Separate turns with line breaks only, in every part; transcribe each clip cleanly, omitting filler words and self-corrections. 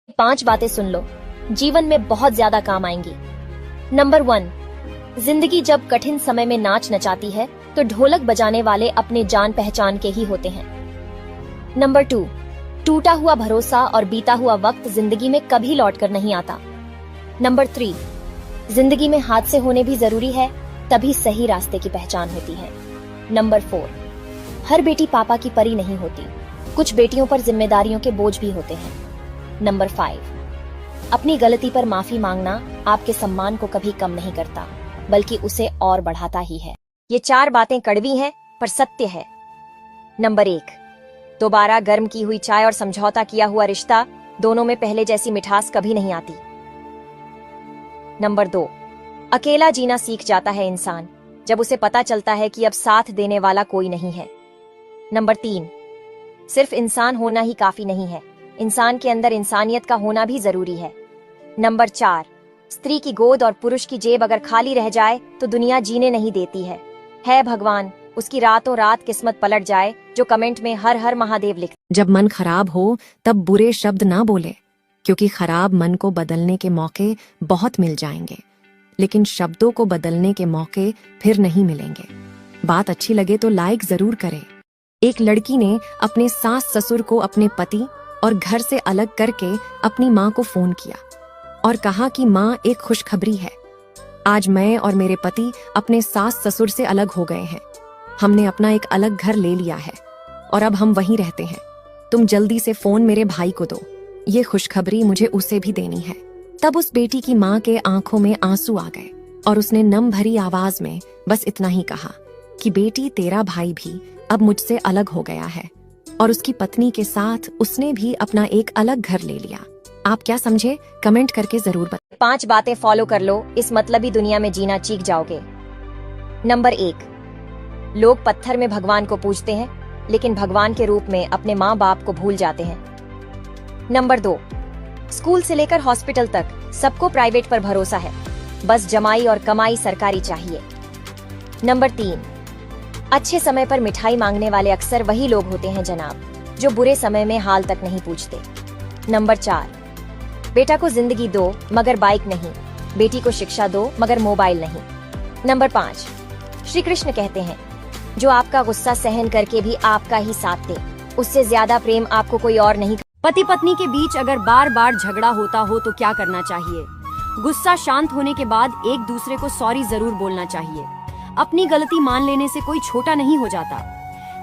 5 बातें सुन लो, जीवन में बहुत ज्यादा काम आएंगी। नंबर 1, जिंदगी जब कठिन समय में नाच नचाती है तो ढोलक बजाने वाले अपने जान पहचान के ही होते हैं। नंबर 2, टूटा हुआ भरोसा और बीता हुआ वक्त जिंदगी में कभी लौटकर नहीं आता। नंबर 3, जिंदगी में हादसे होने भी जरूरी है, तभी सही रास्ते की पहचान होती है। नंबर 4, हर बेटी पापा की परी नहीं होती, कुछ बेटियों पर जिम्मेदारियों के बोझ भी होते हैं। नंबर 5, अपनी गलती पर माफी मांगना आपके सम्मान को कभी कम नहीं करता, बल्कि उसे और बढ़ाता ही है। ये 4 बातें कड़वी हैं पर सत्य है। नंबर 1, दोबारा गर्म की हुई चाय और समझौता किया हुआ रिश्ता, दोनों में पहले जैसी मिठास कभी नहीं आती। नंबर 2, अकेला जीना सीख जाता है इंसान जब उसे पता चलता है कि अब साथ देने वाला कोई नहीं है। नंबर 3, सिर्फ इंसान होना ही काफी नहीं है, इंसान के अंदर इंसानियत का होना भी जरूरी है। नंबर 4, स्त्री की गोद और पुरुष की जेब अगर खाली रह जाए तो दुनिया जीने नहीं देती है भगवान उसकी रातों रात किस्मत पलट जाए जो कमेंट में हर हर महादेव लिख।
जब मन खराब हो तब बुरे शब्द ना बोले, क्योंकि खराब मन को बदलने के मौके बहुत मिल जाएंगे, लेकिन शब्दों को बदलने के मौके फिर नहीं मिलेंगे। बात अच्छी लगे तो लाइक जरूर करें। एक लड़की ने अपने सास ससुर को अपने पति और घर से अलग करके अपनी माँ को फोन किया और कहा कि माँ, एक खुशखबरी है, आज मैं और मेरे पति अपने सास ससुर से अलग हो गए हैं। हमने अपना एक अलग घर ले लिया है और अब हम वहीं रहते हैं। तुम जल्दी से फोन मेरे भाई को दो, ये खुशखबरी मुझे उसे भी देनी है। तब उस बेटी की माँ के आंखों में आंसू आ गए और उसने नम भरी आवाज में बस इतना ही कहा कि बेटी, तेरा भाई भी अब मुझसे अलग हो गया है और उसकी पत्नी के साथ उसने भी अपना एक अलग घर ले लिया। आप क्या समझे? कमेंट करके जरूर बताएं।
5 बातें फॉलो कर लो, इस मतलबी दुनिया में जीना सीख जाओगे। नंबर 1, लोग पत्थर में भगवान को पूजते हैं, लेकिन भगवान के रूप में अपने माँ बाप को भूल जाते हैं। नंबर 2, स्कूल से लेकर हॉस्पिटल तक सबको प्राइवेट पर भरोसा है, बस जमाई और कमाई सरकारी चाहिए। नंबर 3, अच्छे समय पर मिठाई मांगने वाले अक्सर वही लोग होते हैं जनाब, जो बुरे समय में हाल तक नहीं पूछते। नंबर 4, बेटा को जिंदगी दो मगर बाइक नहीं, बेटी को शिक्षा दो मगर मोबाइल नहीं। नंबर 5, श्री कृष्ण कहते हैं, जो आपका गुस्सा सहन करके भी आपका ही साथ दे, उससे ज्यादा प्रेम आपको कोई और नहीं।
पति पत्नी के बीच अगर बार बार झगड़ा होता हो तो क्या करना चाहिए? गुस्सा शांत होने के बाद एक दूसरे को सॉरी जरूर बोलना चाहिए। अपनी गलती मान लेने से कोई छोटा नहीं हो जाता।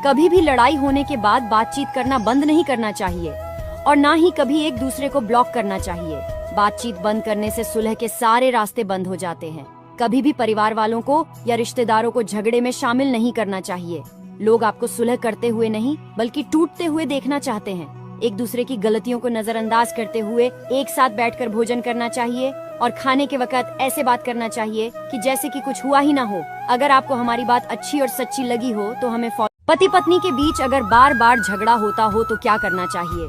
कभी भी लड़ाई होने के बाद बातचीत करना बंद नहीं करना चाहिए और ना ही कभी एक दूसरे को ब्लॉक करना चाहिए। बातचीत बंद करने से सुलह के सारे रास्ते बंद हो जाते हैं। कभी भी परिवार वालों को या रिश्तेदारों को झगड़े में शामिल नहीं करना चाहिए। लोग आपको सुलह करते हुए नहीं बल्कि टूटते हुए देखना चाहते हैं। एक दूसरे की गलतियों को नजरअंदाज करते हुए एक साथ बैठकर भोजन करना चाहिए और खाने के वक्त ऐसे बात करना चाहिए कि जैसे कि कुछ हुआ ही ना हो। अगर आपको हमारी बात अच्छी और सच्ची लगी हो तो हमें पति पत्नी के बीच अगर बार बार झगड़ा होता हो तो क्या करना चाहिए?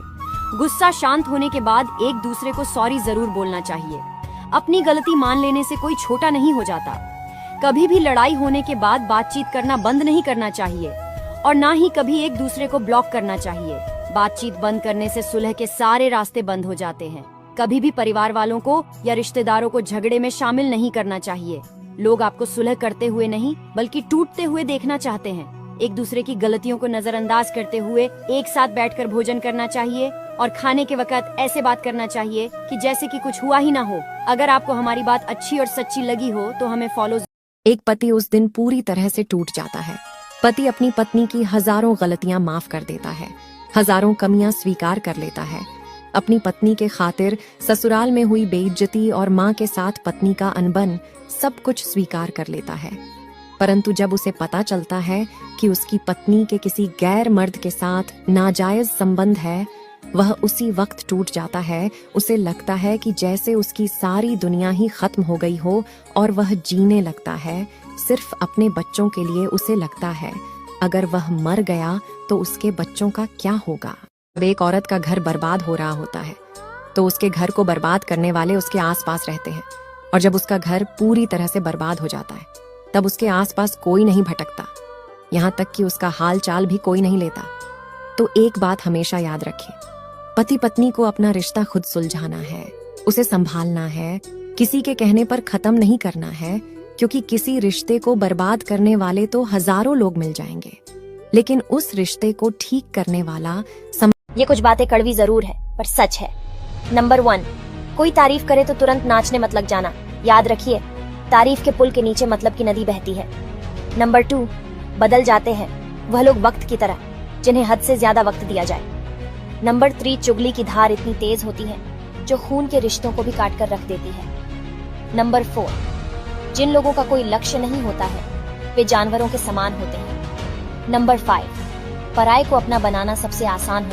गुस्सा शांत होने के बाद एक दूसरे को सॉरी जरूर बोलना चाहिए। अपनी गलती मान लेने से कोई छोटा नहीं हो जाता। कभी भी लड़ाई होने के बाद बातचीत करना बंद नहीं करना चाहिए और ना ही कभी एक दूसरे को ब्लॉक करना चाहिए। बातचीत बंद करने से सुलह के सारे रास्ते बंद हो जाते हैं। कभी भी परिवार वालों को या रिश्तेदारों को झगड़े में शामिल नहीं करना चाहिए। लोग आपको सुलह करते हुए नहीं बल्कि टूटते हुए देखना चाहते हैं। एक दूसरे की गलतियों को नजरअंदाज करते हुए एक साथ बैठकर भोजन करना चाहिए और खाने के वक्त ऐसे बात करना चाहिए कि जैसे कि कुछ हुआ ही ना हो। अगर आपको हमारी बात अच्छी और सच्ची लगी हो तो हमें फॉलो।
एक पति उस दिन पूरी तरह से टूट जाता है। पति अपनी पत्नी की हजारों गलतियां माफ कर देता है, हजारों कमियां स्वीकार कर लेता है। अपनी पत्नी के खातिर ससुराल में हुई बेइज्जती और माँ के साथ पत्नी का अनबन सब कुछ स्वीकार कर लेता है। परंतु जब उसे पता चलता है कि उसकी पत्नी के किसी गैर मर्द के साथ नाजायज संबंध है, वह उसी वक्त टूट जाता है। उसे लगता है कि जैसे उसकी सारी दुनिया ही खत्म हो गई हो और वह जीने लगता है सिर्फ अपने बच्चों के लिए। उसे लगता है अगर वह मर गया तो उसके बच्चों का क्या होगा। जब एक औरत का घर बर्बाद हो रहा होता है तो उसके घर को बर्बाद करने वाले उसके आसपास रहते हैं, और जब उसका घर पूरी तरह से बर्बाद हो जाता है तब उसके आसपास कोई नहीं भटकता, यहाँ तक कि उसका हाल चाल भी कोई नहीं लेता। तो एक बात हमेशा याद रखें, पति पत्नी को अपना रिश्ता खुद सुलझाना है, उसे संभालना है, किसी के कहने पर खत्म नहीं करना है, क्योंकि किसी रिश्ते को बर्बाद करने वाले तो हजारों लोग मिल जाएंगे, लेकिन उस रिश्ते को ठीक करने वाला
ये कुछ बातें कड़वी जरूर है पर सच है। नंबर 1, कोई तारीफ करे तो तुरंत नाचने मत लग जाना। याद रखिए, तारीफ के पुल के नीचे मतलब की नदी बहती है। नंबर 2, बदल जाते हैं वह लोग वक्त की तरह जिन्हें हद से ज्यादा वक्त दिया जाए। नंबर 3, चुगली की धार इतनी तेज होती है जो खून के रिश्तों को भी काट कर रख देती है। नंबर 4, जिन लोगों का कोई लक्ष्य नहीं होता है वे जानवरों के समान होते हैं। नंबर 5, पराये को अपना बनाना सबसे आसान होता है।